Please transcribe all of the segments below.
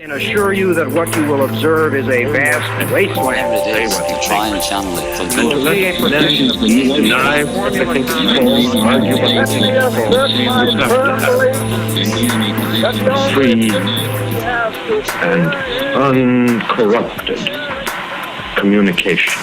I can assure you that what you will observe is a vast wasteland. It is to try and channel it for good. Deny what they think is false, argue what they think is false. You have to have free and uncorrupted communication.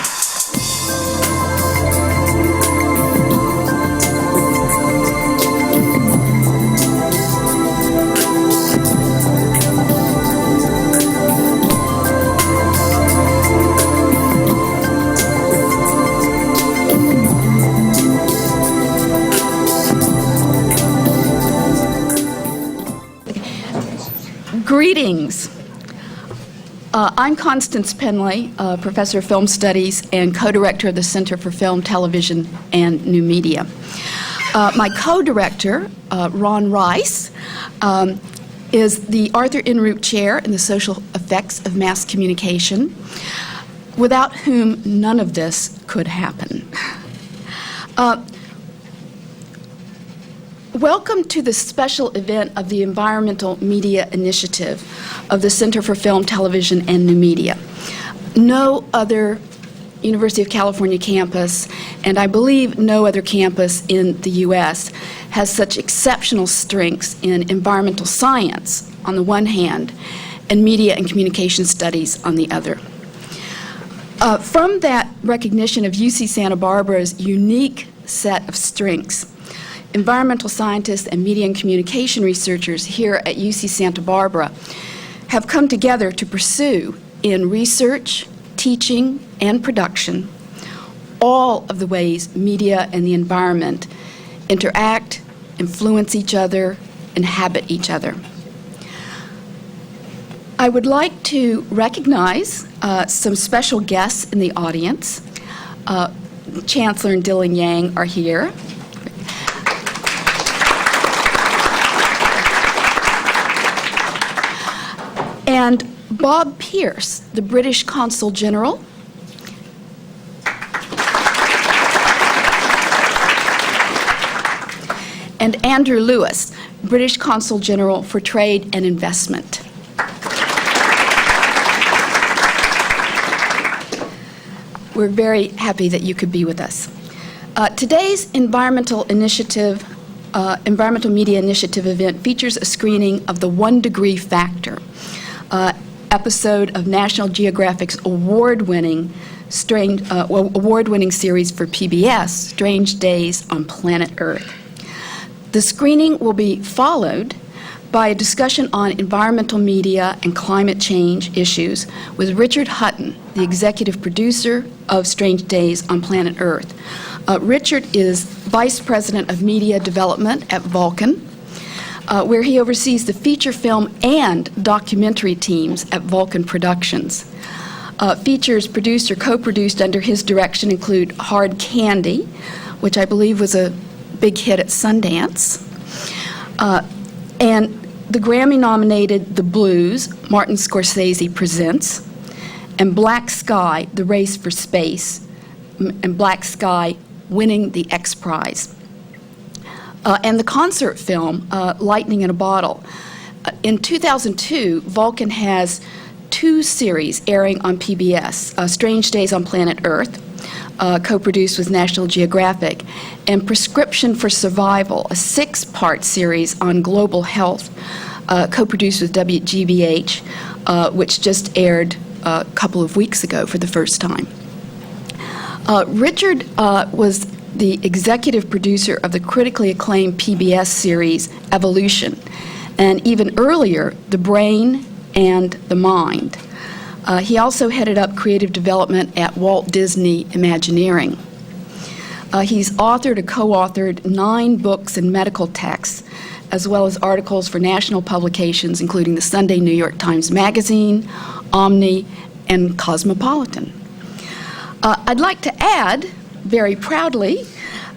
Greetings. I'm Constance Penley, Professor of Film Studies and co-director of the Center for Film, Television, and New Media. My co-director, Ron Rice, is the Arthur Enroot Chair in the Social Effects of Mass Communication, without whom none of this could happen. Welcome to the special event of the Environmental Media Initiative of the Center for Film, Television, and New Media. No other University of California campus, and I believe no other campus in the U.S., has such exceptional strengths in environmental science on the one hand and media and communication studies on the other. From that recognition of UC Santa Barbara's unique set of strengths, environmental scientists and media and communication researchers here at UC Santa Barbara have come together to pursue in research, teaching, and production all of the ways media and the environment interact, influence each other, inhabit each other. I would like to recognize some special guests in the audience. Chancellor and Dylan Yang are here. And Bob Pierce, the British Consul General. And Andrew Lewis, British Consul General for Trade and Investment. We're very happy that you could be with us. Today's Environmental Media Initiative event features a screening of the 1 Degree Factor, episode of National Geographic's award-winning series for PBS, Strange Days on Planet Earth. The screening will be followed by a discussion on environmental media and climate change issues with Richard Hutton, the executive producer of Strange Days on Planet Earth. Richard is Vice President of Media Development at Vulcan, where he oversees the feature film and documentary teams at Vulcan Productions. Features produced or co-produced under his direction include Hard Candy, which I believe was a big hit at Sundance, and the Grammy-nominated The Blues, Martin Scorsese Presents, and Black Sky, The Race for Space, and Black Sky winning the X Prize. And the concert film, Lightning in a Bottle. In 2002, Vulcan has 2 series airing on PBS, Strange Days on Planet Earth, co-produced with National Geographic, and Prescription for Survival, a 6-part series on global health, co-produced with WGBH, which just aired a couple of weeks ago for the first time. Richard was the executive producer of the critically acclaimed PBS series Evolution, and even earlier, The Brain and the Mind. He also headed up creative development at Walt Disney Imagineering. He's authored or co-authored 9 books and medical texts, as well as articles for national publications, including the Sunday New York Times Magazine, Omni, and Cosmopolitan. I'd like to add, very proudly,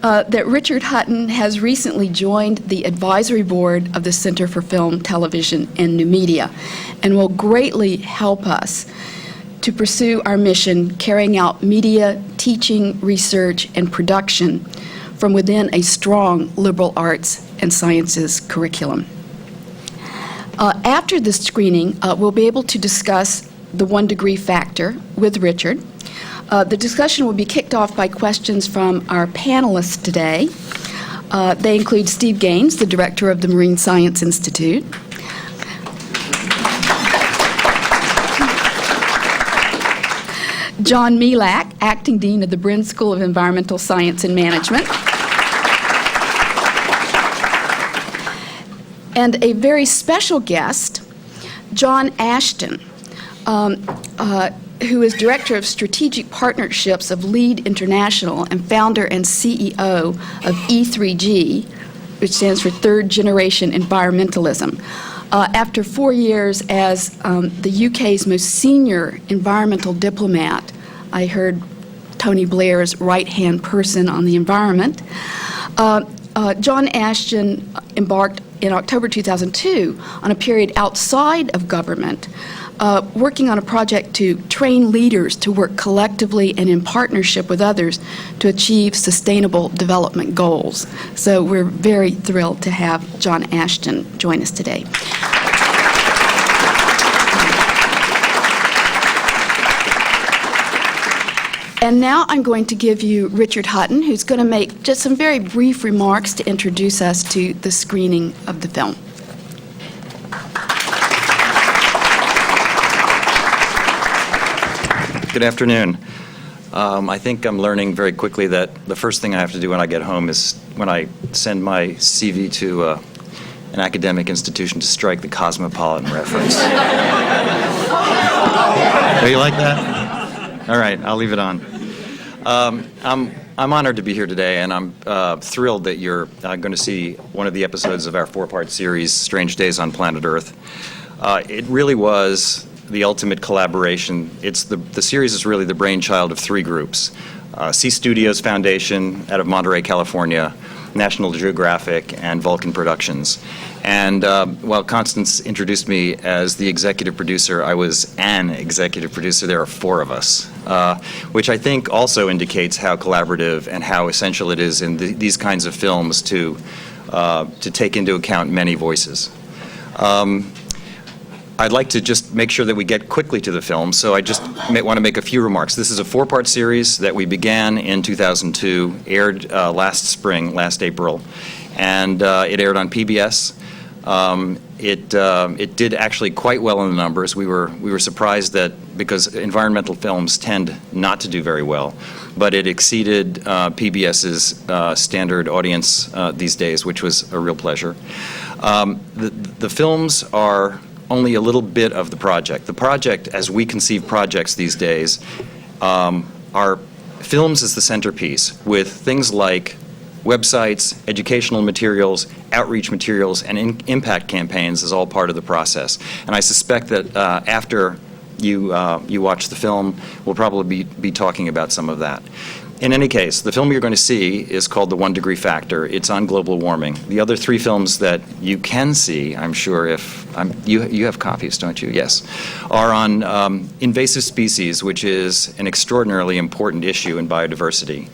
that Richard Hutton has recently joined the advisory board of the Center for Film, Television, and New Media, and will greatly help us to pursue our mission carrying out media, teaching, research, and production from within a strong liberal arts and sciences curriculum. After this screening, we'll be able to discuss the 1 degree factor with Richard. The discussion will be kicked off by questions from our panelists today. They include Steve Gaines, the director of the Marine Science Institute, John Milak, acting dean of the Brin School of Environmental Science and Management, and a very special guest, John Ashton, who is Director of Strategic Partnerships of LEAD International and founder and CEO of E3G, which stands for Third Generation Environmentalism. After 4 years as the UK's most senior environmental diplomat, I heard Tony Blair's right-hand person on the environment, John Ashton embarked in October 2002 on a period outside of government, working on a project to train leaders to work collectively and in partnership with others to achieve sustainable development goals. So we're very thrilled to have John Ashton join us today. And now I'm going to give you Richard Hutton, who's going to make just some very brief remarks to introduce us to the screening of the film. Good afternoon. I think I'm learning very quickly that the first thing I have to do when I get home is when I send my CV to an academic institution to strike the cosmopolitan reference. Oh, you like that? All right, I'll leave it on. I'm honored to be here today, and I'm thrilled that you're going to see one of the episodes of our 4-part series, Strange Days on Planet Earth. It really was the ultimate collaboration. The series is really the brainchild of 3 groups. C Studios Foundation out of Monterey, California, National Geographic, and Vulcan Productions. And while Constance introduced me as the executive producer, I was an executive producer. There are 4 of us, which I think also indicates how collaborative and how essential it is in these kinds of films to take into account many voices. I'd like to just make sure that we get quickly to the film, so I just want to make a few remarks. This is a 4-part series that we began in 2002, aired last April, and it aired on PBS. It did actually quite well in the numbers. We were surprised that, because environmental films tend not to do very well, but it exceeded PBS's standard audience these days, which was a real pleasure. The films are only a little bit of the project. The project, as we conceive projects these days, are films as the centerpiece, with things like websites, educational materials, outreach materials, and impact campaigns as all part of the process. And I suspect that after you watch the film, we'll probably be talking about some of that. In any case, the film you're going to see is called The 1 Degree Factor. It's on global warming. The other 3 films that you can see, I'm sure, you have copies, don't you? Yes. Are on invasive species, which is an extraordinarily important issue in biodiversity.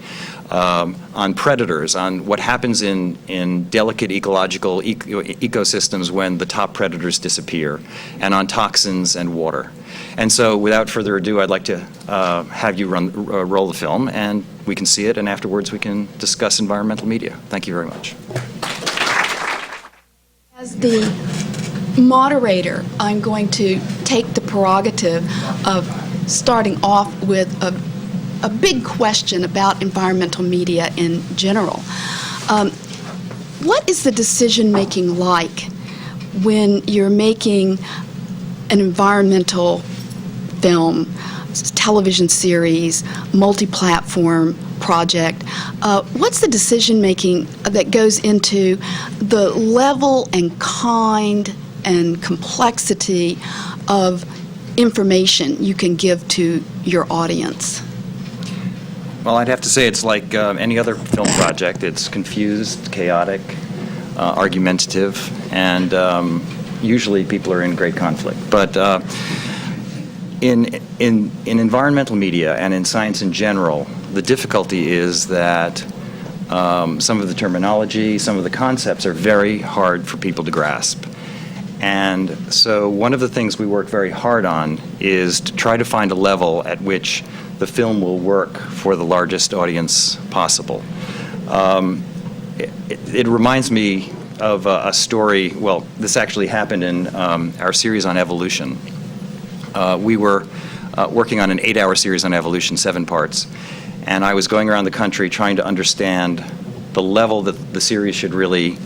On predators, on what happens in delicate ecological ecosystems when the top predators disappear, and on toxins and water. And so, without further ado, I'd like to have you roll the film, and we can see it, and afterwards we can discuss environmental media. Thank you very much. As the moderator, I'm going to take the prerogative of starting off with a big question about environmental media in general. What is the decision-making like when you're making an environmental film, television series, multi-platform project? What's the decision-making that goes into the level and kind and complexity of information you can give to your audience? Well, I'd have to say it's like any other film project. It's confused, chaotic, argumentative, and usually people are in great conflict. But in environmental media and in science in general, the difficulty is that some of the terminology, some of the concepts are very hard for people to grasp. And so one of the things we work very hard on is to try to find a level at which the film will work for the largest audience possible. It reminds me of a story. Well, this actually happened in our series on evolution. We were working on an 8-hour series on evolution, 7 parts, and I was going around the country trying to understand the level that the series should really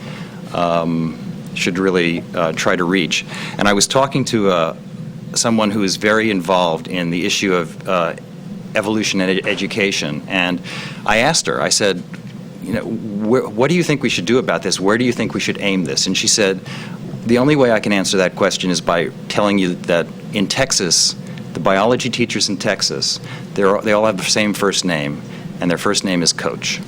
try to reach. And I was talking to someone who is very involved in the issue of evolution and education, and I asked her, I said, you know, what do you think we should do about this? Where do you think we should aim this? And she said, the only way I can answer that question is by telling you that in Texas, the biology teachers in Texas, they all have the same first name, and their first name is Coach.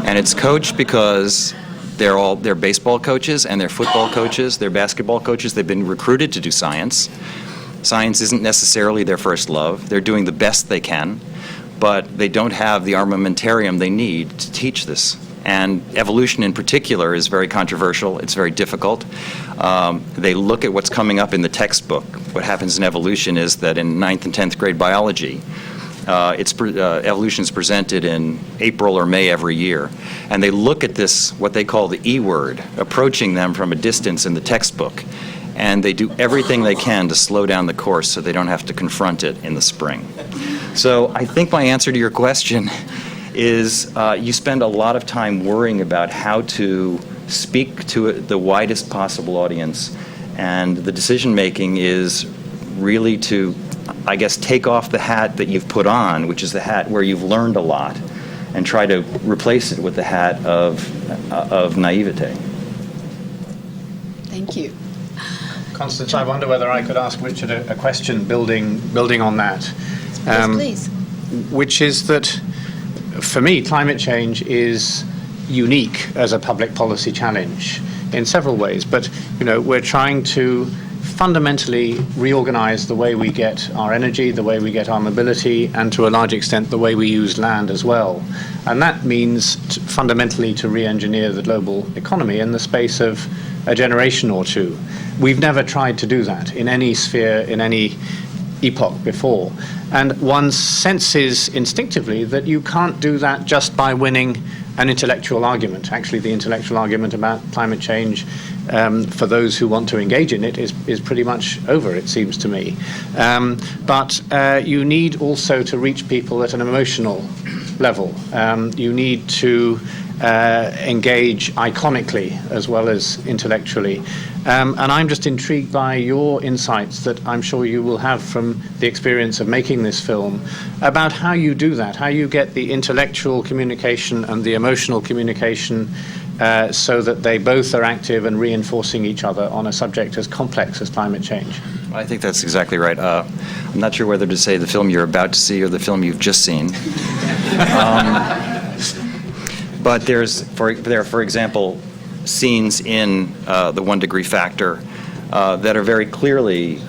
And it's Coach because they're baseball coaches, and they're football coaches, they're basketball coaches. They've been recruited to do science. Science isn't necessarily their first love. They're doing the best they can, but they don't have the armamentarium they need to teach this. And evolution in particular is very controversial. It's very difficult. They look at what's coming up in the textbook. What happens in evolution is that in 9th and 10th grade biology, evolution is presented in April or May every year. And they look at this, what they call the E word, approaching them from a distance in the textbook. And they do everything they can to slow down the course so they don't have to confront it in the spring. So I think my answer to your question is you spend a lot of time worrying about how to speak to the widest possible audience, and the decision-making is really to, I guess, take off the hat that you've put on, which is the hat where you've learned a lot, and try to replace it with the hat of naivete. Thank you. Constance, I wonder whether I could ask Richard a question building on that. Yes, please. Which is that, for me, climate change is unique as a public policy challenge in several ways. But, you know, we're trying to fundamentally reorganize the way we get our energy, the way we get our mobility, and to a large extent the way we use land as well. And that means fundamentally to re-engineer the global economy in the space of a generation or two. We've never tried to do that in any sphere, in any epoch before. And one senses instinctively that you can't do that just by winning an intellectual argument. Actually, the intellectual argument about climate change, for those who want to engage in it, is pretty much over, it seems to me. But you need also to reach people at an emotional level. You need to engage iconically as well as intellectually. And I'm just intrigued by your insights that I'm sure you will have from the experience of making this film about how you do that, how you get the intellectual communication and the emotional communication so that they both are active and reinforcing each other on a subject as complex as climate change. I think that's exactly right. I'm not sure whether to say the film you're about to see or the film you've just seen. But there are, for example, scenes in the 1 Degree Factor that are very clearly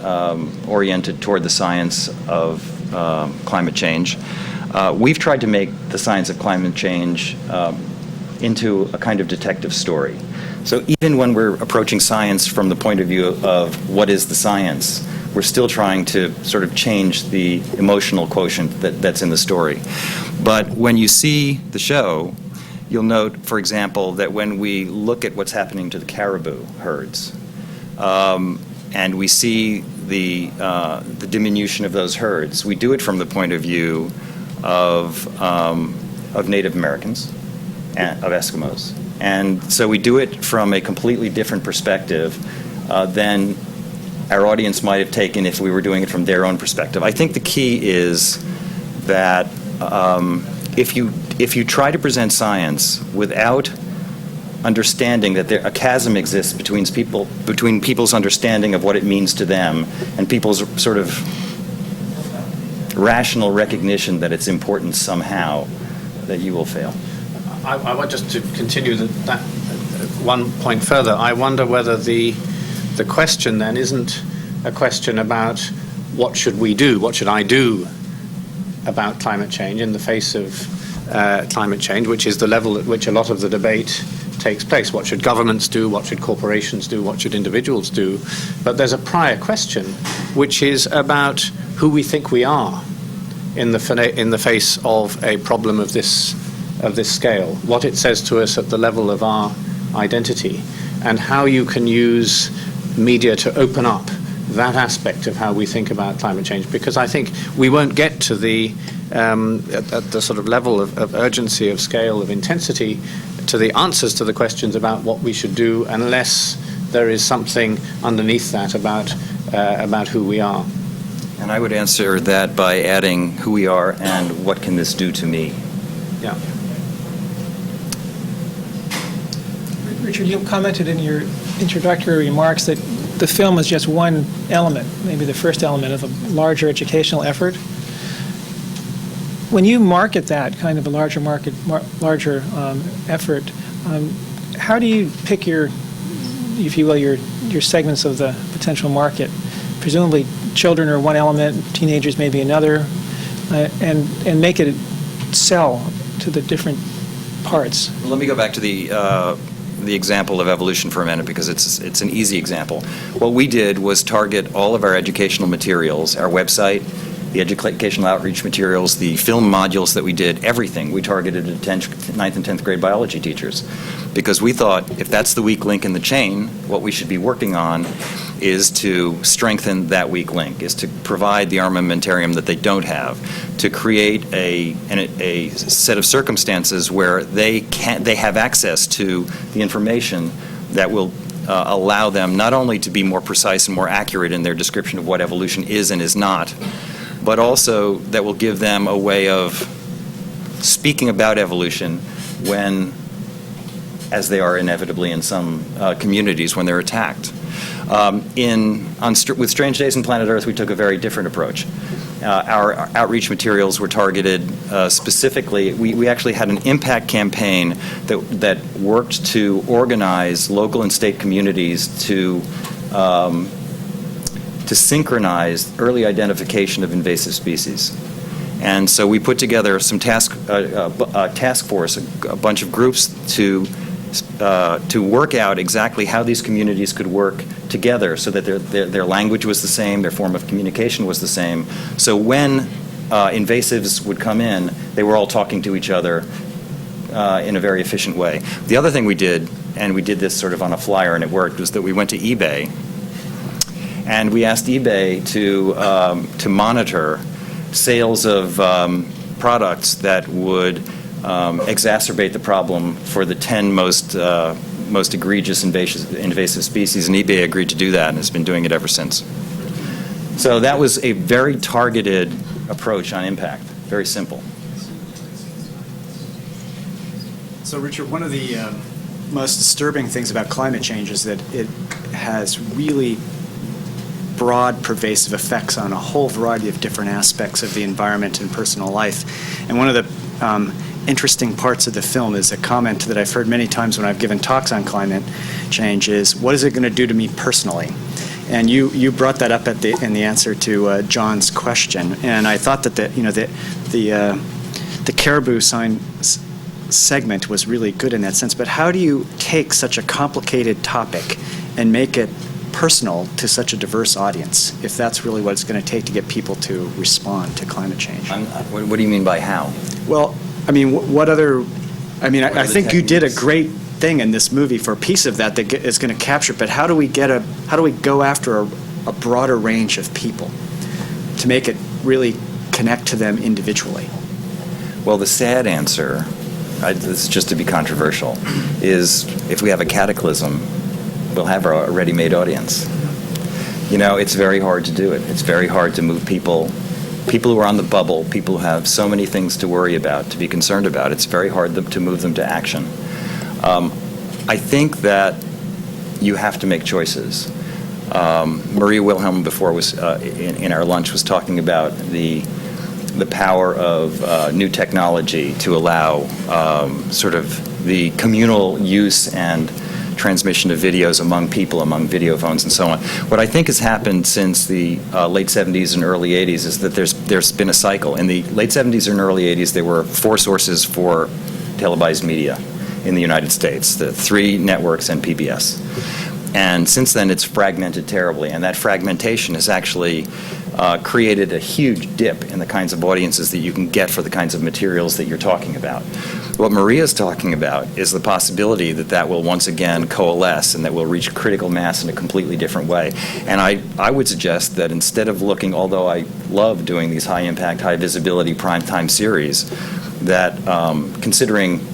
oriented toward the science of climate change. We've tried to make the science of climate change into a kind of detective story. So even when we're approaching science from the point of view of what is the science, we're still trying to sort of change the emotional quotient that's in the story. But when you see the show, you'll note, for example, that when we look at what's happening to the caribou herds, and we see the diminution of those herds, we do it from the point of view of Native Americans, and of Eskimos. And so we do it from a completely different perspective than our audience might have taken if we were doing it from their own perspective. I think the key is that if you try to present science without understanding that a chasm exists between people's understanding of what it means to them and people's sort of rational recognition that it's important somehow, that you will fail. I want just to continue that one point further. I wonder whether the question then isn't a question about what should we do, what should I do about climate change in the face of climate change, which is the level at which a lot of the debate takes place. What should governments do? What should corporations do? What should individuals do? But there's a prior question, which is about who we think we are in the face of a problem of this scale, what it says to us at the level of our identity, and how you can use media to open up that aspect of how we think about climate change. Because I think we won't get to at the sort of level of urgency, of scale, of intensity, to the answers to the questions about what we should do unless there is something underneath that about who we are. And I would answer that by adding who we are and what can this do to me. Yeah. Richard, you commented in your introductory remarks that the film is just one element, maybe the first element of a larger educational effort. When you market that kind of a larger effort, how do you pick your, if you will, your segments of the potential market? Presumably, children are one element, teenagers maybe another, and make it sell to the different parts. Let me go back to the example of evolution for a minute, because it's an easy example. What we did was target all of our educational materials, our website, the educational outreach materials, the film modules that we did, everything. We targeted at 9th and 10th grade biology teachers, because we thought if that's the weak link in the chain, what we should be working on is to strengthen that weak link, is to provide the armamentarium that they don't have, to create a set of circumstances where they have access to the information that will allow them not only to be more precise and more accurate in their description of what evolution is and is not, but also that will give them a way of speaking about evolution as they are inevitably in some communities when they're attacked. With Strange Days on Planet Earth, we took a very different approach. Our outreach materials were targeted specifically. We actually had an impact campaign that worked to organize local and state communities to synchronize early identification of invasive species. And so we put together some task force, a bunch of groups to work out exactly how these communities could work together so that their language was the same, their form of communication was the same. So when invasives would come in, they were all talking to each other in a very efficient way. The other thing we did, and we did this sort of on a flyer and it worked, was that we went to eBay and we asked eBay to monitor sales of products that would exacerbate the problem for the 10 most egregious invasive species, and eBay agreed to do that and has been doing it ever since. So that was a very targeted approach on impact, very simple. So Richard, one of the most disturbing things about climate change is that it has really broad, pervasive effects on a whole variety of different aspects of the environment and personal life. And one of the interesting parts of the film is a comment that I've heard many times when I've given talks on climate change is, what is it going to do to me personally? And you brought that up in the answer to John's question. And I thought that the caribou sign segment was really good in that sense. But how do you take such a complicated topic and make it personal to such a diverse audience, if that's really what it's going to take to get people to respond to climate change? What do you mean by how? Well, I mean, I think you did a great thing in this movie for a piece of that is going to capture it, but how do we go after a broader range of people to make it really connect to them individually? Well, the sad answer, this is just to be controversial, is if we have a cataclysm, we'll have a ready-made audience. You know, it's very hard to do it. It's very hard to move people who are on the bubble, people who have so many things to worry about, to be concerned about. It's very hard to move them to action. I think that you have to make choices. Maria Wilhelm before was in our lunch was talking about the power of new technology to allow sort of the communal use and transmission of videos among people, among video phones and so on. What I think has happened since the late 70s and early 80s is that there's been a cycle. In the late 70s and early 80s, there were 4 sources for televised media. in the United States, the 3 networks and PBS. And since then, it's fragmented terribly, and that fragmentation has actually created a huge dip in the kinds of audiences that you can get for the kinds of materials that you're talking about. What Maria's talking about is the possibility that that will once again coalesce and that we'll reach critical mass in a completely different way. And I would suggest that instead of looking, although I love doing these high-impact, high-visibility primetime series, that considering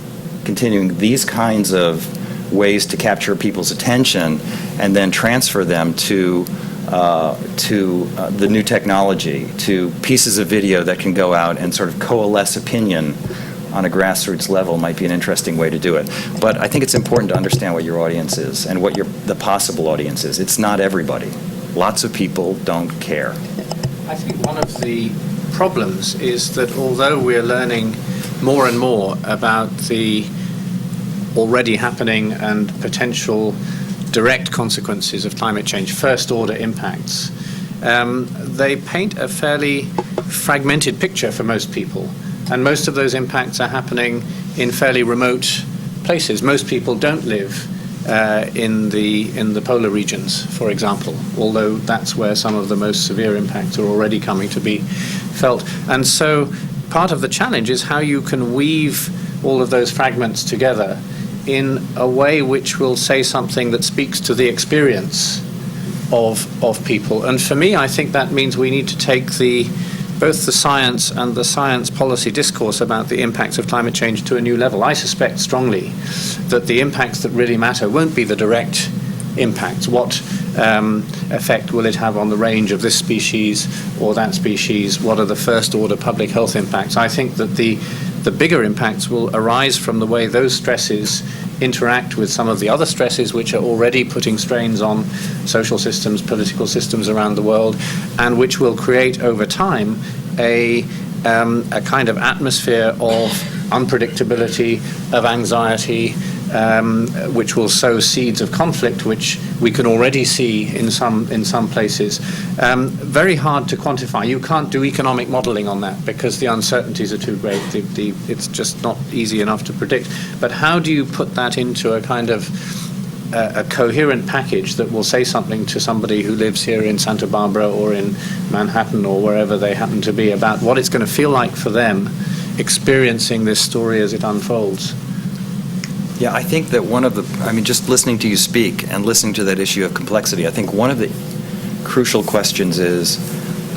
continuing these kinds of ways to capture people's attention and then transfer them to the new technology, to pieces of video that can go out and sort of coalesce opinion on a grassroots level might be an interesting way to do it. But I think it's important to understand what your audience is and what the possible audience is. It's not everybody. Lots of people don't care. I think one of the problems is that although we're learning more and more about the already happening and potential direct consequences of climate change, first-order impacts, they paint a fairly fragmented picture for most people. And most of those impacts are happening in fairly remote places. Most people don't live in the polar regions, for example, although that's where some of the most severe impacts are already coming to be felt. And so part of the challenge is how you can weave all of those fragments together in a way which will say something that speaks to the experience of people. And for me, I think that means we need to take both the science and the science policy discourse about the impacts of climate change to a new level. I suspect strongly that the impacts that really matter won't be the direct impacts. What effect will it have on the range of this species or that species? What are the first-order public health impacts? I think that the bigger impacts will arise from the way those stresses interact with some of the other stresses which are already putting strains on social systems, political systems around the world, and which will create over time a kind of atmosphere of unpredictability, of anxiety, which will sow seeds of conflict, which we can already see in some places. Very hard to quantify. You can't do economic modeling on that because the uncertainties are too great. It's just not easy enough to predict. But how do you put that into a kind of a coherent package that will say something to somebody who lives here in Santa Barbara or in Manhattan or wherever they happen to be about what it's going to feel like for them experiencing this story as it unfolds? Yeah, I think that just listening to you speak and listening to that issue of complexity, I think one of the crucial questions is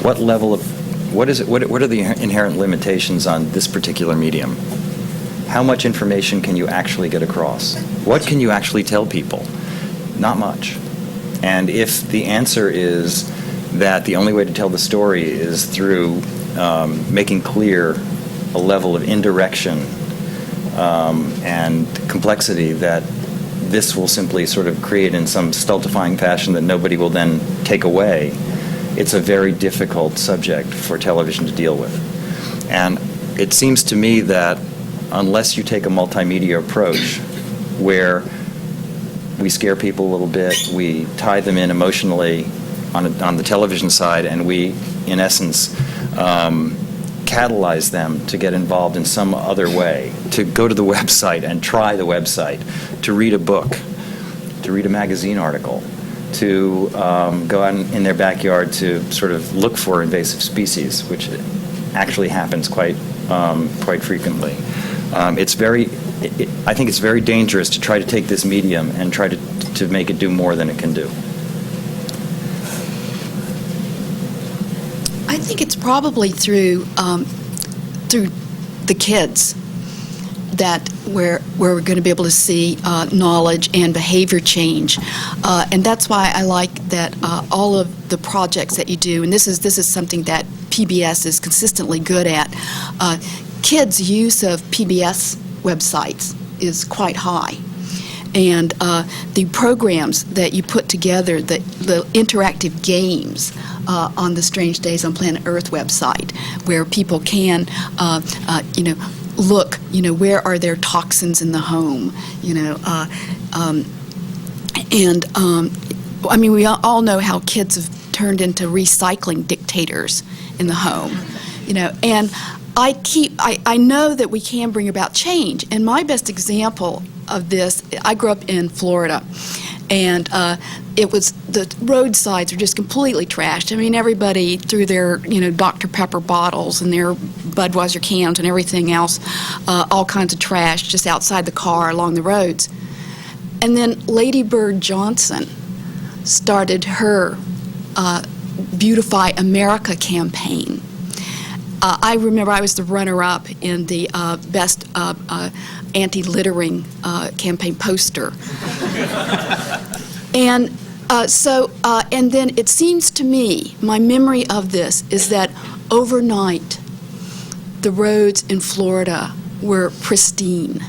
what are the inherent limitations on this particular medium? How much information can you actually get across? What can you actually tell people? Not much. And if the answer is that the only way to tell the story is through making clear a level of indirection and complexity that this will simply sort of create in some stultifying fashion that nobody will then take away, it's a very difficult subject for television to deal with. And it seems to me that unless you take a multimedia approach where we scare people a little bit, we tie them in emotionally on the television side, and we, in essence, catalyze them to get involved in some other way, to go to the website and try the website, to read a book, to read a magazine article, to go out in their backyard to sort of look for invasive species, which actually happens quite frequently. I think it's very dangerous to try to take this medium and try to make it do more than it can do. I think it's probably through the kids that where we're going to be able to see knowledge and behavior change, and that's why I like that all of the projects that you do, and this is something that PBS is consistently good at. Kids' use of PBS websites is quite high. And the programs that you put together, the interactive games on the Strange Days on Planet Earth website, where people can, look, where are there toxins in the home, we all know how kids have turned into recycling dictators in the home, and I know that we can bring about change, and my best example of this, I grew up in Florida, and the roadsides are just completely trashed. I mean, everybody threw their, Dr. Pepper bottles and their Budweiser cans and everything else, all kinds of trash just outside the car along the roads. And then Lady Bird Johnson started her Beautify America campaign. I remember I was the runner-up in the best anti-littering campaign poster. And and then it seems to me, my memory of this is that overnight, the roads in Florida were pristine.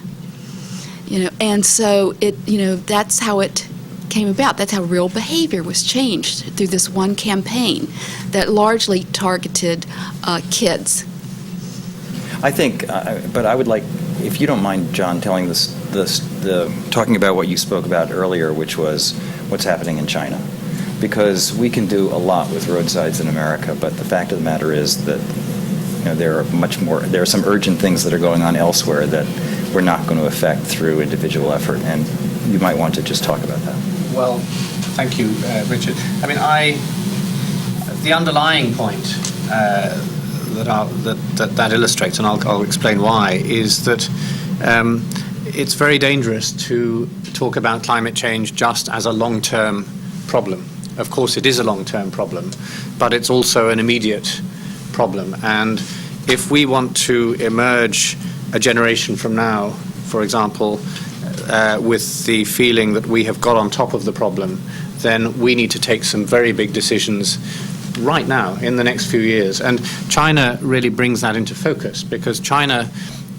And so that's how it came about. That's how real behavior was changed through this one campaign that largely targeted kids. I think, but I would like, if you don't mind, John, telling talking about what you spoke about earlier, which was what's happening in China. Because we can do a lot with roadsides in America, but the fact of the matter is that there are some urgent things that are going on elsewhere that we're not going to affect through individual effort, and you might want to just talk about that. Well, thank you, Richard. I mean, the underlying point that illustrates, and I'll explain why, is that it's very dangerous to talk about climate change just as a long-term problem. Of course, it is a long-term problem, but it's also an immediate problem. And if we want to emerge a generation from now, for example, with the feeling that we have got on top of the problem, then we need to take some very big decisions right now in the next few years. And China really brings that into focus, because China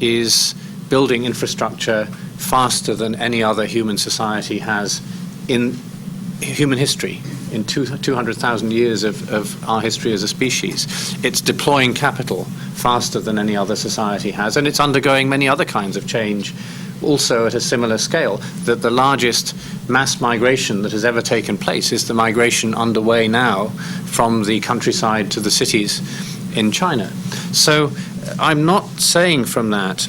is building infrastructure faster than any other human society has in human history. In 200,000 years of our history as a species. It's deploying capital faster than any other society has, and it's undergoing many other kinds of change also at a similar scale. That the largest mass migration that has ever taken place is the migration underway now from the countryside to the cities in China. So I'm not saying from that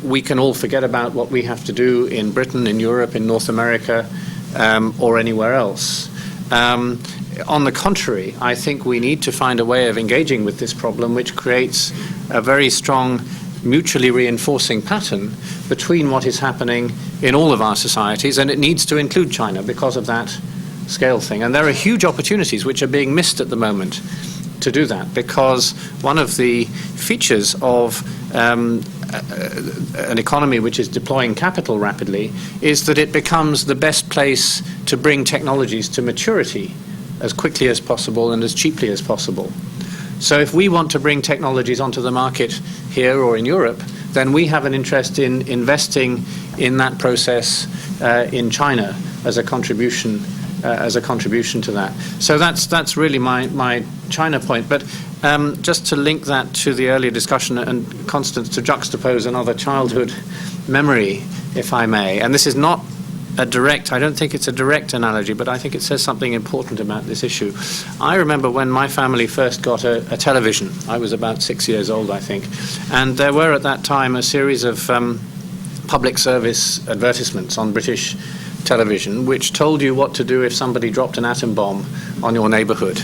we can all forget about what we have to do in Britain, in Europe, in North America, or anywhere else. On the contrary, I think we need to find a way of engaging with this problem which creates a very strong mutually reinforcing pattern between what is happening in all of our societies, and it needs to include China because of that scale thing. And there are huge opportunities which are being missed at the moment to do that, because one of the features of an economy which is deploying capital rapidly is that it becomes the best place to bring technologies to maturity as quickly as possible and as cheaply as possible. So if we want to bring technologies onto the market here or in Europe, then we have an interest in investing in that process in China as a contribution to that. So that's really my China point. But just to link that to the earlier discussion, and Constance, to juxtapose another childhood memory, if I may, and this is not I don't think it's a direct analogy, but I think it says something important about this issue. I remember when my family first got a television. I was about 6 years old, I think, and there were at that time a series of public service advertisements on British television which told you what to do if somebody dropped an atom bomb on your neighborhood.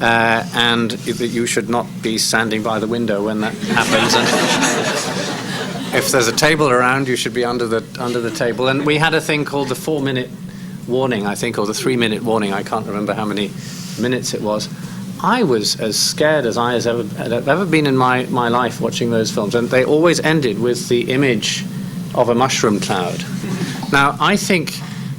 And that you should not be standing by the window when that happens. And if there's a table around, you should be under the table. And we had a thing called the 4-minute warning, I think, or the 3-minute warning. I can't remember how many minutes it was. I was as scared as I have ever been in my life watching those films. And they always ended with the image of a mushroom cloud. Now, I think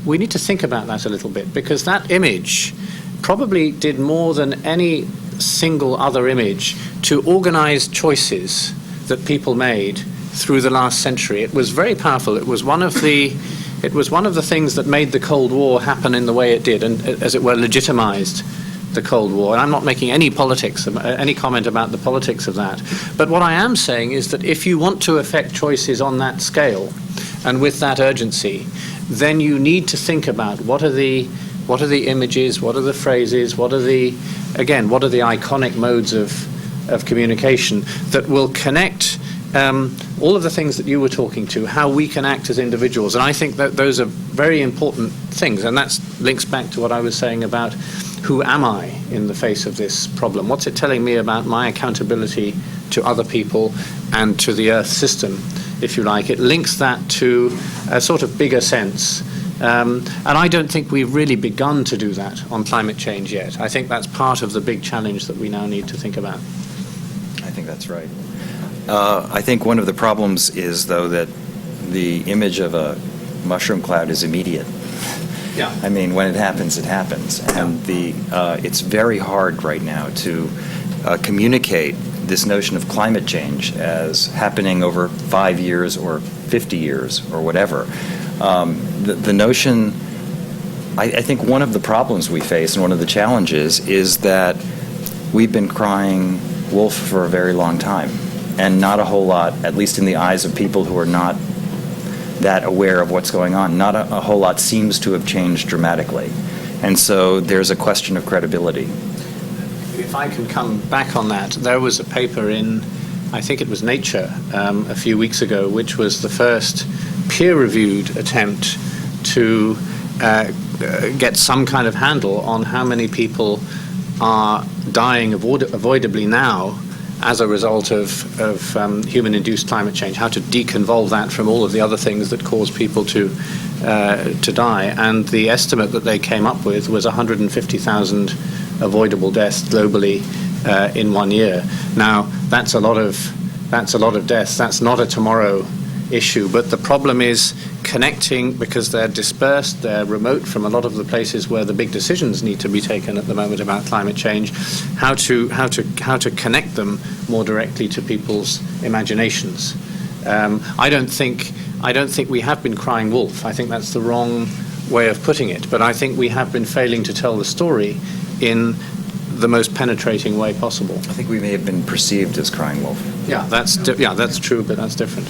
we need to think about that a little bit, because that image probably did more than any single other image to organize choices that people made through the last century. It was very powerful. It was one of the things that made the Cold War happen in the way it did, and as it were legitimized the Cold War. And I'm not making any comment about the politics of that. But what I am saying is that if you want to affect choices on that scale and with that urgency, then you need to think about what are the images, what are the phrases, what are the iconic modes of communication that will connect all of the things that you were talking to, how we can act as individuals. And I think that those are very important things, and that links back to what I was saying about who am I in the face of this problem? What's it telling me about my accountability to other people and to the Earth system, if you like? It links that to a sort of bigger sense. And I don't think we've really begun to do that on climate change yet. I think that's part of the big challenge that we now need to think about. I think that's right. I think one of the problems is, though, that the image of a mushroom cloud is immediate. Yeah. I mean, when it happens, it happens. And it's very hard right now to communicate this notion of climate change as happening over 5 years or 50 years or whatever. The notion, I think one of the problems we face and one of the challenges is that we've been crying wolf for a very long time, and not a whole lot, at least in the eyes of people who are not that aware of what's going on, not a whole lot seems to have changed dramatically. And so there's a question of credibility. If I can come back on that, there was a paper in, I think it was Nature, a few weeks ago, which was the first peer-reviewed attempt to get some kind of handle on how many people are dying avoidably now as a result of human-induced climate change, how to deconvolve that from all of the other things that cause people to die. And the estimate that they came up with was 150,000 avoidable deaths globally in 1 year. Now, that's a lot of deaths. That's not a tomorrow issue, but the problem is connecting, because they're dispersed, they're remote from a lot of the places where the big decisions need to be taken at the moment about climate change, how to connect them more directly to people's imaginations. I don't think we have been crying wolf. I think that's the wrong way of putting it, but I think we have been failing to tell the story in the most penetrating way possible. I think we may have been perceived as crying wolf. Yeah, that's true, but that's different.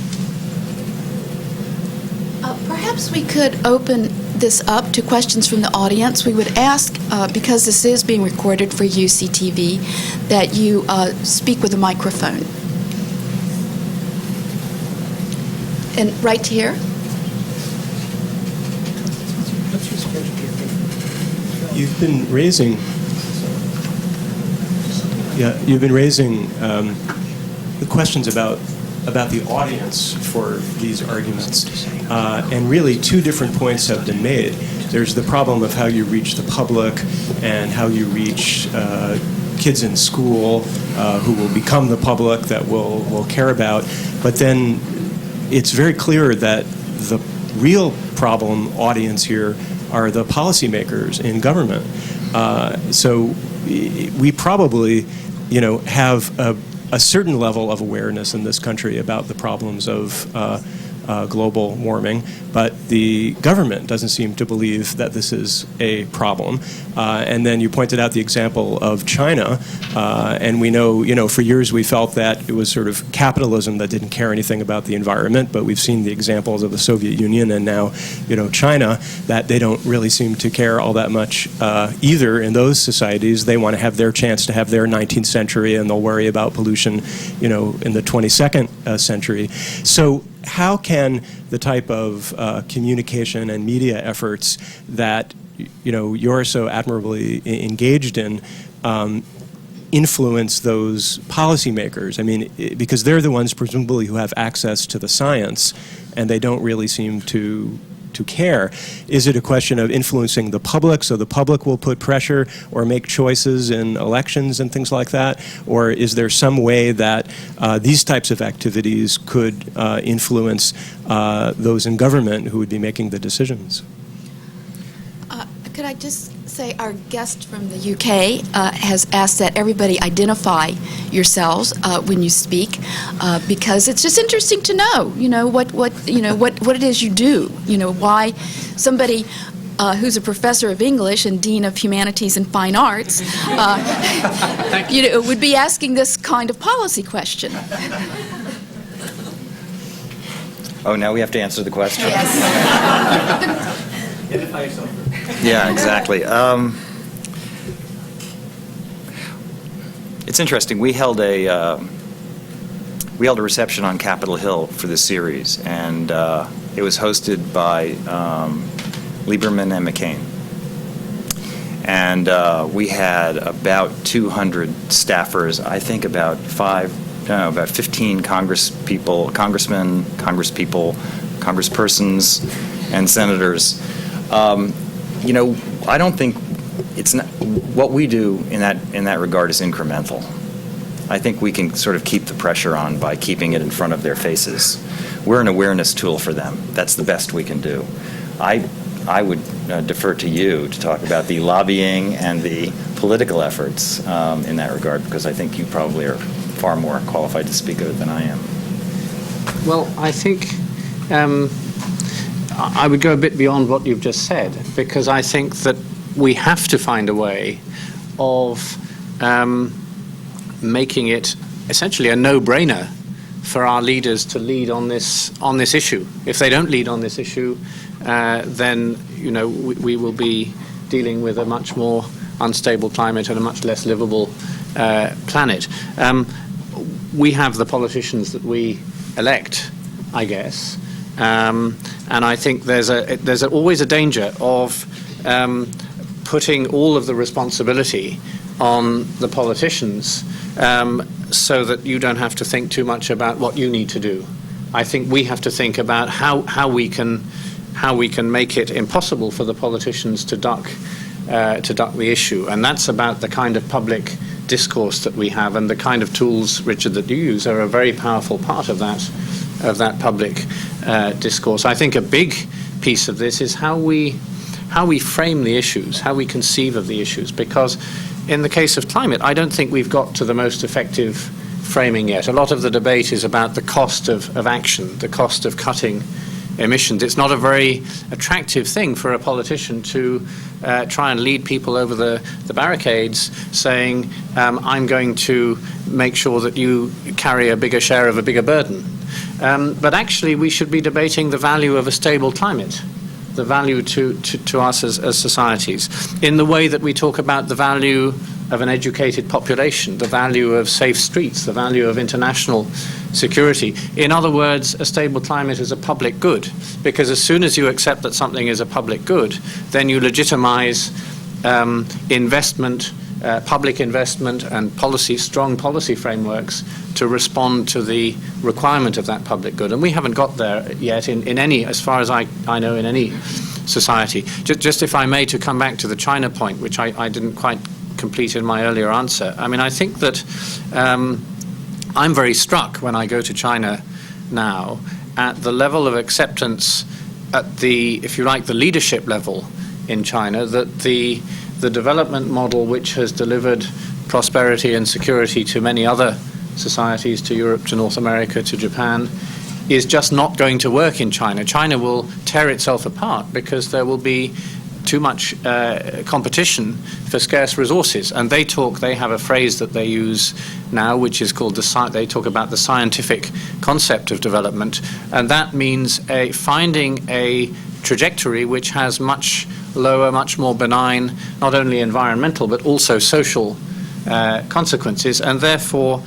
Perhaps we could open this up to questions from the audience. We would ask, because this is being recorded for UCTV, that you speak with a microphone. And right here. You've been raising the questions about the audience for these arguments. And really, two different points have been made. There's the problem of how you reach the public and how you reach kids in school who will become the public that will care about. But then it's very clear that the real problem audience here are the policymakers in government. So we probably, have a certain level of awareness in this country about the problems of global warming, but the government doesn't seem to believe that this is a problem. And then you pointed out the example of China, and we know, for years we felt that it was sort of capitalism that didn't care anything about the environment, but we've seen the examples of the Soviet Union and now, China, that they don't really seem to care all that much either in those societies. They want to have their chance to have their 19th century, and they'll worry about pollution, in the 22nd century. So how can the type of communication and media efforts that you're so admirably engaged in influence those policymakers? I mean, because they're the ones presumably who have access to the science, and they don't really seem to care. Is it a question of influencing the public so the public will put pressure or make choices in elections and things like that? Or is there some way that these types of activities could influence those in government who would be making the decisions? Could I just say our guest from the UK has asked that everybody identify yourselves when you speak, because it's just interesting to know, what it is you do, why somebody who's a professor of English and dean of humanities and fine arts, would be asking this kind of policy question. Oh, now we have to answer the question. Yes. Identify yourself. Yeah, exactly. It's interesting. We held we held a reception on Capitol Hill for the series, and it was hosted by Lieberman and McCain. And we had about 200 staffers, I think about 15 congressmen, congresspeople, congresspersons, and senators. I don't think it's not, what we do in that regard is incremental. I think we can sort of keep the pressure on by keeping it in front of their faces. We're an awareness tool for them. That's the best we can do. I would defer to you to talk about the lobbying and the political efforts in that regard, because I think you probably are far more qualified to speak of it than I am. Well, I think I would go a bit beyond what you've just said, because I think that we have to find a way of making it essentially a no-brainer for our leaders to lead on this issue. If they don't lead on this issue, then we will be dealing with a much more unstable climate and a much less livable planet. We have the politicians that we elect, I guess, and I think there's always a danger of putting all of the responsibility on the politicians, so that you don't have to think too much about what you need to do. I think we have to think about how we can make it impossible for the politicians to duck the issue, and that's about the kind of public discourse that we have, and the kind of tools, Richard, that you use are a very powerful part of that public discourse. I think a big piece of this is how we frame the issues, how we conceive of the issues, because in the case of climate, I don't think we've got to the most effective framing yet. A lot of the debate is about the cost of action, the cost of cutting emissions. It's not a very attractive thing for a politician to try and lead people over the barricades saying, I'm going to make sure that you carry a bigger share of a bigger burden. But actually, we should be debating the value of a stable climate, the value to us as societies, in the way that we talk about the value of an educated population, the value of safe streets, the value of international security. In other words, a stable climate is a public good, because as soon as you accept that something is a public good, then you legitimize investment, public investment, and strong policy frameworks to respond to the requirement of that public good. And we haven't got there yet in any, as far as I know, in any society. Just if I may, to come back to the China point, which I didn't quite complete in my earlier answer. I mean, I think that I'm very struck when I go to China now at the level of acceptance at the, if you like, the leadership level in China, that the development model, which has delivered prosperity and security to many other societies, to Europe, to North America, to Japan, is just not going to work in China. China will tear itself apart because there will be too much competition for scarce resources. And they have a phrase that they use now, which is called they talk about the scientific concept of development. And that means finding a trajectory which has much lower, much more benign, not only environmental, but also social consequences, and therefore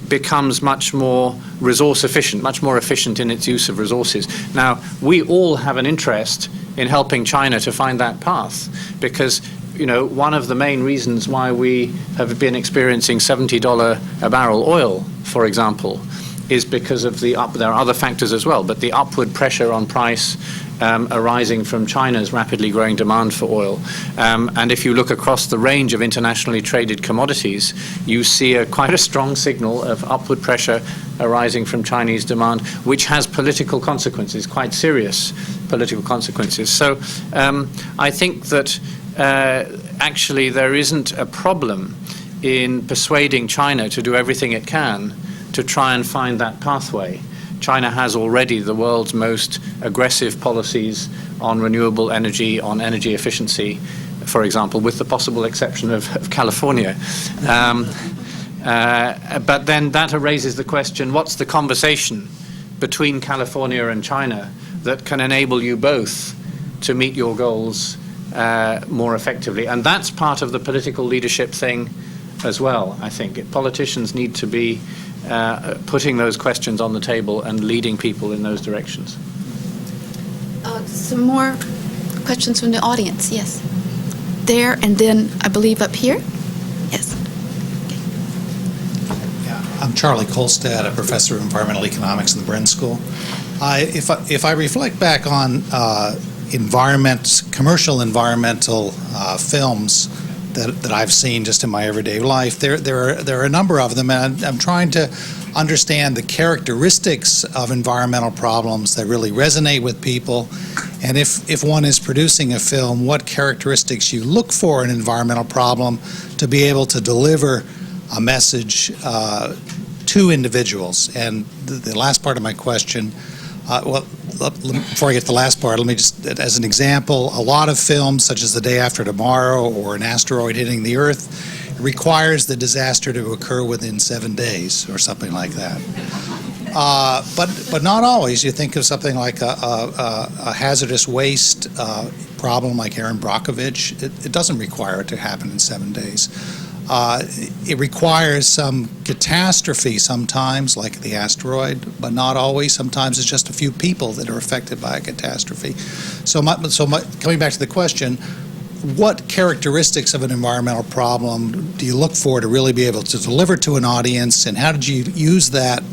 becomes much more resource efficient, much more efficient in its use of resources. Now, we all have an interest in helping China to find that path, because one of the main reasons why we have been experiencing $70 a barrel oil, for example, is because of there are other factors as well, but the upward pressure on price arising from China's rapidly growing demand for oil. And if you look across the range of internationally traded commodities, you see quite a strong signal of upward pressure arising from Chinese demand, which has political consequences, quite serious political consequences. So I think that actually there isn't a problem in persuading China to do everything it can to try and find that pathway. China has already the world's most aggressive policies on renewable energy, on energy efficiency, for example, with the possible exception of California. But then that raises the question, what's the conversation between California and China that can enable you both to meet your goals more effectively? And that's part of the political leadership thing as well, I think. Politicians need to be putting those questions on the table and leading people in those directions. Some more questions from the audience, yes. There, and then I believe up here. Yes. I'm Charlie Kolstad, a professor of environmental economics in the Bren School. If I reflect back on commercial environmental films that I've seen just in my everyday life, there are a number of them, and I'm trying to understand the characteristics of environmental problems that really resonate with people, and if one is producing a film, what characteristics you look for in an environmental problem to be able to deliver a message to individuals. And the last part of my question, before I get to the last part, let me just, as an example, a lot of films such as The Day After Tomorrow or an asteroid hitting the Earth requires the disaster to occur within 7 days or something like that. But not always. You think of something like a hazardous waste problem like Erin Brockovich. It doesn't require it to happen in 7 days. It requires some catastrophe sometimes, like the asteroid, but not always. Sometimes it's just a few people that are affected by a catastrophe. So coming back to the question, what characteristics of an environmental problem do you look for to really be able to deliver to an audience, and how did you use that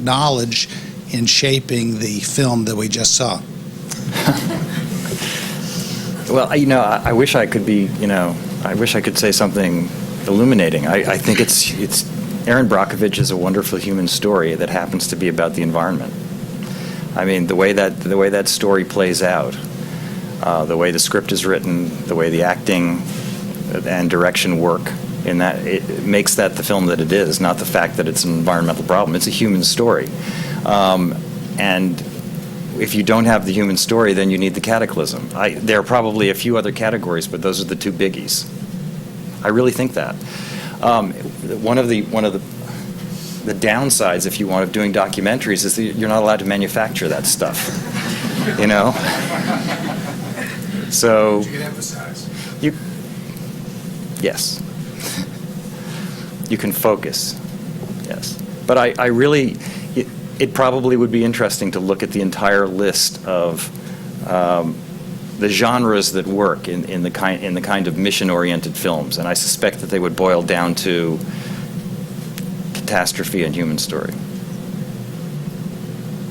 knowledge in shaping the film that we just saw? Well, I wish I could be, I wish I could say something illuminating. I think it's Erin Brockovich is a wonderful human story that happens to be about the environment. I mean, the way that story plays out, the way the script is written, the way the acting and direction work, in that it makes that the film that it is, not the fact that it's an environmental problem. It's a human story, and if you don't have the human story, then you need the cataclysm. There are probably a few other categories, but those are the two biggies. I really think that. One of the downsides, if you want, of doing documentaries is that you're not allowed to manufacture that stuff. So you can emphasize. Yes. You can focus. Yes. But I really, it probably would be interesting to look at the entire list of the genres that work in the kind of mission-oriented films, and I suspect that they would boil down to catastrophe and human story.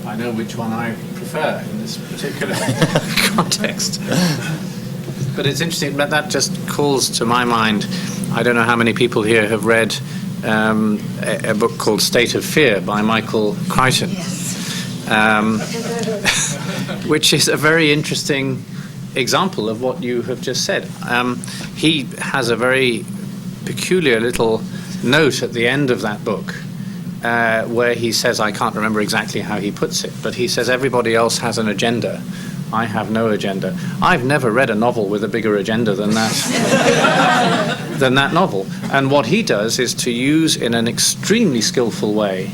I know which one I prefer in this particular context. But it's interesting, but that just calls to my mind, I don't know how many people here have read a book called State of Fear by Michael Crichton, which is a very interesting example of what you have just said. He has a very peculiar little note at the end of that book where he says, I can't remember exactly how he puts it, but he says everybody else has an agenda. I have no agenda. I've never read a novel with a bigger agenda than that, than that novel. And what he does is to use in an extremely skillful way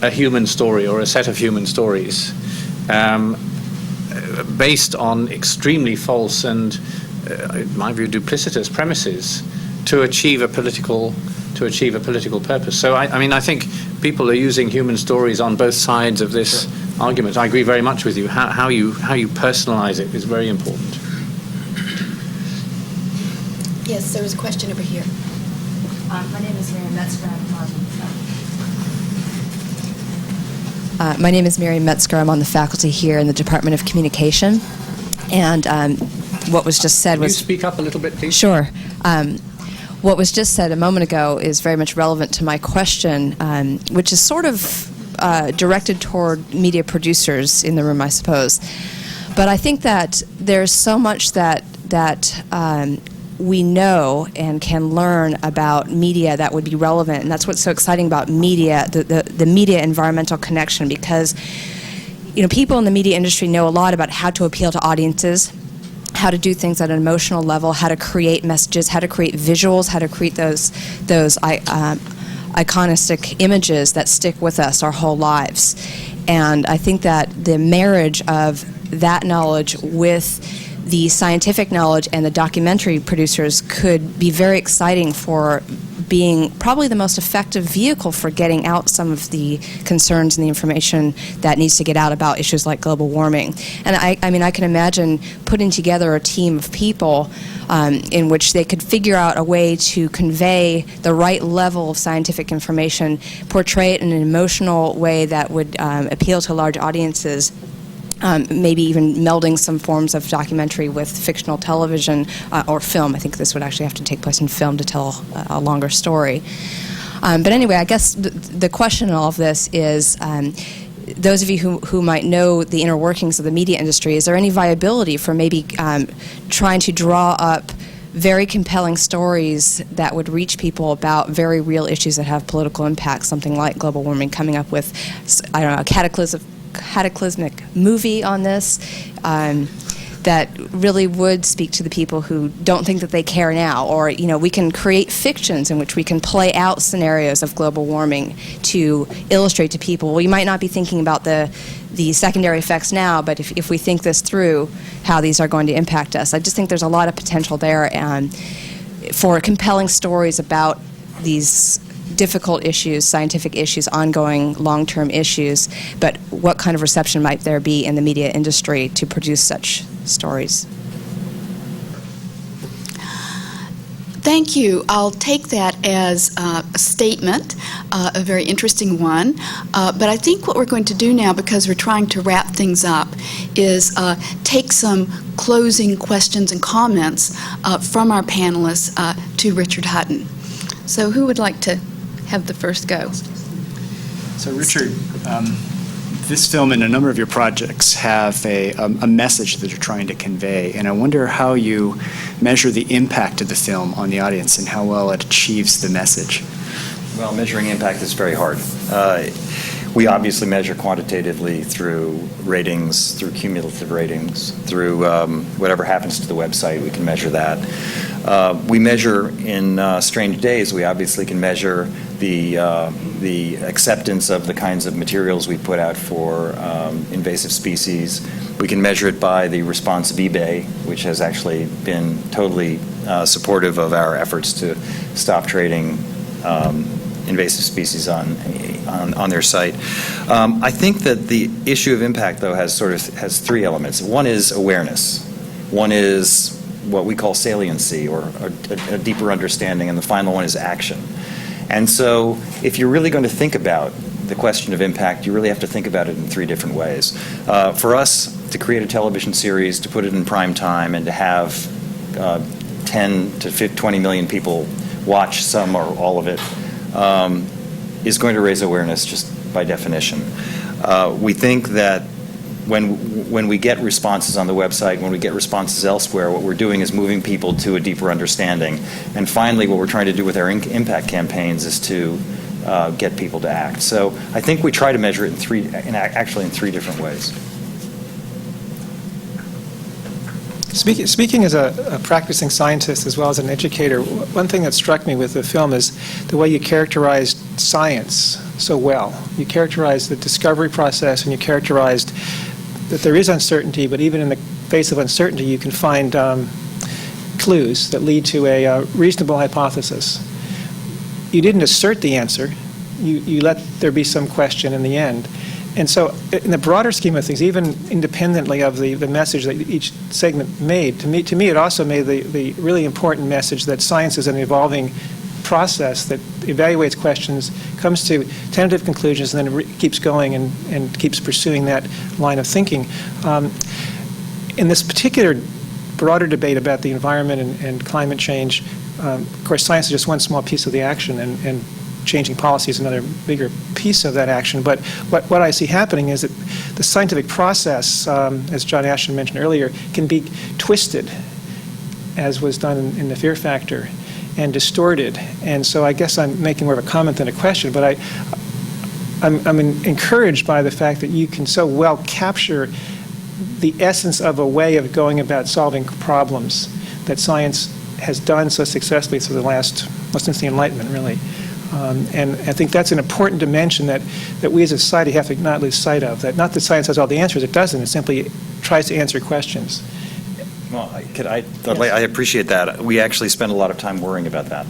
a human story or a set of human stories based on extremely false and, in my view, duplicitous premises to achieve a political purpose. So I think people are using human stories on both sides of this argument. I agree very much with you. How you personalize it is very important. Yes, there was a question over here. My name is Mary Metzger. I'm on the faculty here in the Department of Communication. And what was just said was... Can you speak up a little bit, please? Sure. What was just said a moment ago is very much relevant to my question, which is sort of directed toward media producers in the room, I suppose. But I think that there's so much that we know and can learn about media that would be relevant, and that's what's so exciting about media, the media environmental connection, because people in the media industry know a lot about how to appeal to audiences, how to do things at an emotional level, how to create messages, how to create visuals, how to create those iconistic images that stick with us our whole lives. And I think that the marriage of that knowledge with the scientific knowledge and the documentary producers could be very exciting for being probably the most effective vehicle for getting out some of the concerns and the information that needs to get out about issues like global warming. And I mean, I can imagine putting together a team of people in which they could figure out a way to convey the right level of scientific information, portray it in an emotional way that would appeal to large audiences, maybe even melding some forms of documentary with fictional television or film. I think this would actually have to take place in film to tell a longer story. But anyway, I guess the question in all of this is, those of you who might know the inner workings of the media industry, is there any viability for maybe trying to draw up very compelling stories that would reach people about very real issues that have political impact, something like global warming, coming up with, I don't know, a cataclysmic movie on this that really would speak to the people who don't think that they care now, or we can create fictions in which we can play out scenarios of global warming to illustrate to people, well, you might not be thinking about the secondary effects now, but if we think this through, how these are going to impact us. I just think there's a lot of potential there for compelling stories about these difficult issues, scientific issues, ongoing long-term issues, but what kind of reception might there be in the media industry to produce such stories? Thank you. I'll take that as a statement, a very interesting one. But I think what we're going to do now, because we're trying to wrap things up, is take some closing questions and comments from our panelists to Richard Hutton. So who would like to have the first go? So Richard, this film and a number of your projects have a message that you're trying to convey, and I wonder how you measure the impact of the film on the audience and how well it achieves the message. Well, measuring impact is very hard. We obviously measure quantitatively through ratings, through cumulative ratings, through whatever happens to the website, we can measure that. We measure in Strange Days, we obviously can measure the acceptance of the kinds of materials we put out for invasive species. We can measure it by the response of eBay, which has actually been totally supportive of our efforts to stop trading invasive species on their site. I think that the issue of impact, though, has three elements. One is awareness. One is what we call saliency, or a deeper understanding, and the final one is action. And so if you're really going to think about the question of impact, you really have to think about it in three different ways. For us, to create a television series, to put it in prime time, and to have 10 to 20 million people watch some or all of it, is going to raise awareness just by definition. We think that when we get responses on the website, when we get responses elsewhere, what we're doing is moving people to a deeper understanding. And finally, what we're trying to do with our impact campaigns is to get people to act. So I think we try to measure it in three different ways. Speaking as a practicing scientist as well as an educator, one thing that struck me with the film is the way you characterized science so well. You characterized the discovery process, and you characterized that there is uncertainty, but even in the face of uncertainty, you can find clues that lead to a reasonable hypothesis. You didn't assert the answer. You let there be some question in the end. And so in the broader scheme of things, even independently of the message that each segment made, to me it also made the really important message that science is an evolving process that evaluates questions, comes to tentative conclusions, and then keeps going and keeps pursuing that line of thinking. In this particular broader debate about the environment and climate change, of course, science is just one small piece of the action, and changing policy is another bigger piece of that action. But what I see happening is that the scientific process, as John Ashton mentioned earlier, can be twisted, as was done in the Fear Factor, and distorted. And so I guess I'm making more of a comment than a question, but I'm encouraged by the fact that you can so well capture the essence of a way of going about solving problems that science has done so successfully through the last, well, since the Enlightenment, really. And I think that's an important dimension that we as a society have to not lose sight of. That not that science has all the answers, it doesn't. It simply tries to answer questions. Well, I appreciate that. We actually spend a lot of time worrying about that.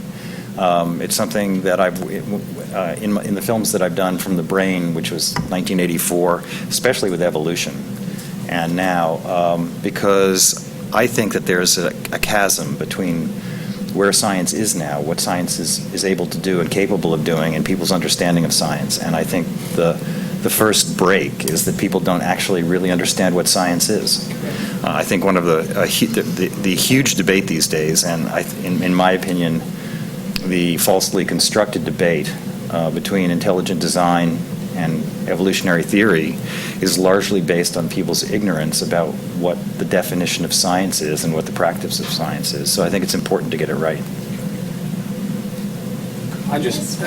It's something that I've, in the films that I've done from the brain, which was 1984, especially with evolution, and now, because I think that there's a chasm between where science is now, what science is able to do and capable of doing, and people's understanding of science. And I think the first break is that people don't actually really understand what science is. I think one of the huge debate these days, and in my opinion, the falsely constructed debate between intelligent design and evolutionary theory is largely based on people's ignorance about what the definition of science is and what the practice of science is. So I think it's important to get it right. I just,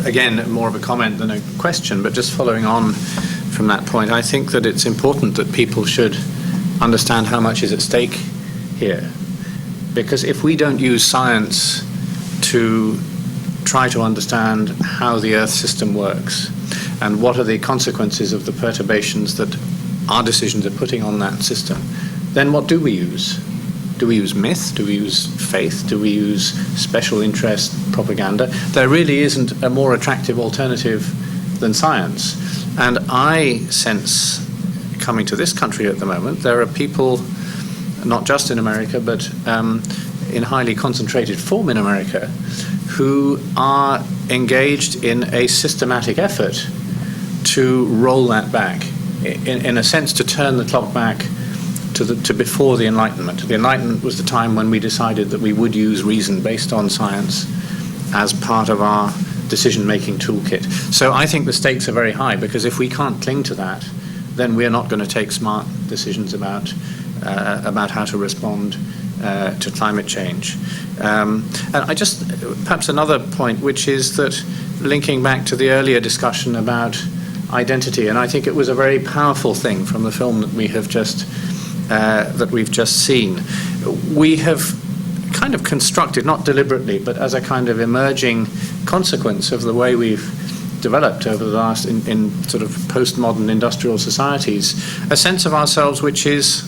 again, more of a comment than a question, but just following on from that point, I think that it's important that people should understand how much is at stake here. Because if we don't use science to try to understand how the Earth system works and what are the consequences of the perturbations that our decisions are putting on that system, then what do we use? Do we use myth? Do we use faith? Do we use special interest propaganda? There really isn't a more attractive alternative than science. And I sense, coming to this country at the moment, there are people, not just in America, but in highly concentrated form in America, who are engaged in a systematic effort to roll that back, in a sense to turn the clock back to before the Enlightenment. The Enlightenment was the time when we decided that we would use reason based on science as part of our decision-making toolkit. So I think the stakes are very high, because if we can't cling to that, then we're not going to take smart decisions about how to respond to climate change. And I just, perhaps another point, which is that linking back to the earlier discussion about identity, and I think it was a very powerful thing from the film that we have just that we've just seen. We have kind of constructed, not deliberately, but as a kind of emerging consequence of the way we've developed over the last, in sort of postmodern industrial societies, a sense of ourselves which is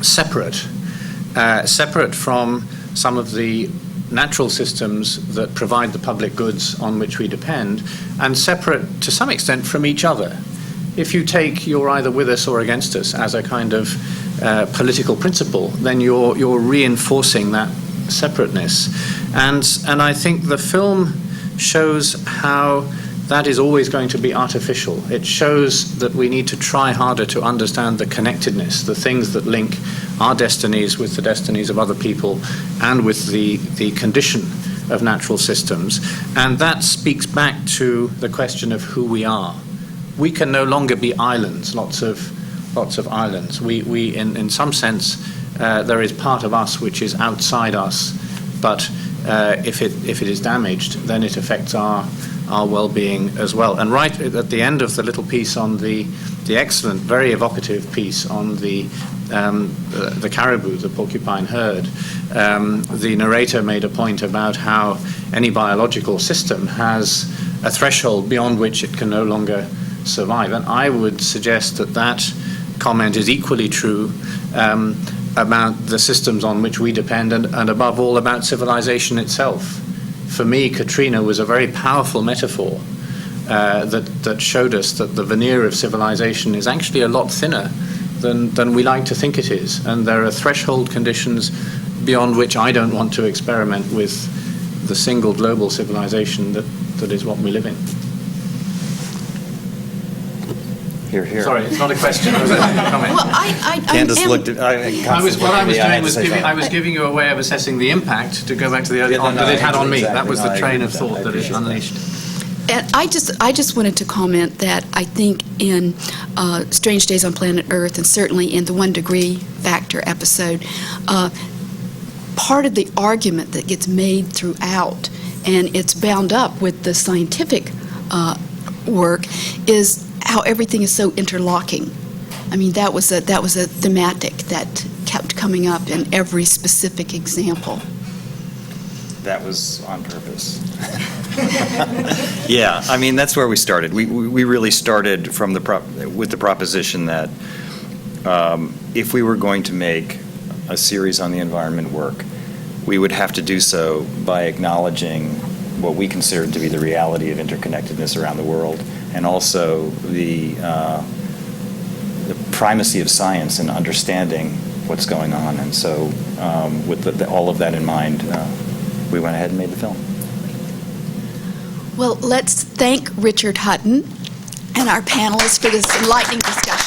separate from some of the natural systems that provide the public goods on which we depend, and separate to some extent from each other. If you take "you're either with us or against us" as a kind of political principle, then you're reinforcing that separateness. And I think the film shows how that is always going to be artificial. It shows that we need to try harder to understand the connectedness, the things that link our destinies with the destinies of other people and with the condition of natural systems. And that speaks back to the question of who we are. We can no longer be islands, lots of islands. We in some sense, there is part of us which is outside us, but if it is damaged, then it affects our well-being as well. And right at the end of the little piece on the excellent, very evocative piece on the caribou, the porcupine herd, the narrator made a point about how any biological system has a threshold beyond which it can no longer survive. And I would suggest that comment is equally true about the systems on which we depend, and above all about civilization itself. For me, Katrina was a very powerful metaphor that showed us that the veneer of civilization is actually a lot thinner than we like to think it is. And there are threshold conditions beyond which I don't want to experiment with the single global civilization that is what we live in. Hear, hear. Sorry, it's not a question. It was a comment. Well, I Candace am- looked at. I was giving you a way of assessing the impact, to go back to the earlier on, that it had on me. exactly. That was No, the I train agree of with that. thought I that it appreciate that. unleashed. And I just wanted to comment that I think in Strange Days on Planet Earth, and certainly in the 1 Degree Factor episode, part of the argument that gets made throughout, and it's bound up with the scientific work, is how everything is so interlocking. I mean, that was a thematic that kept coming up in every specific example. That was on purpose. Yeah, I mean, that's where we started. We really started from with the proposition that if we were going to make a series on the environment work, we would have to do so by acknowledging what we consider to be the reality of interconnectedness around the world, and also the primacy of science in understanding what's going on. And so with all of that in mind, we went ahead and made the film. Well, let's thank Richard Hutton and our panelists for this enlightening discussion.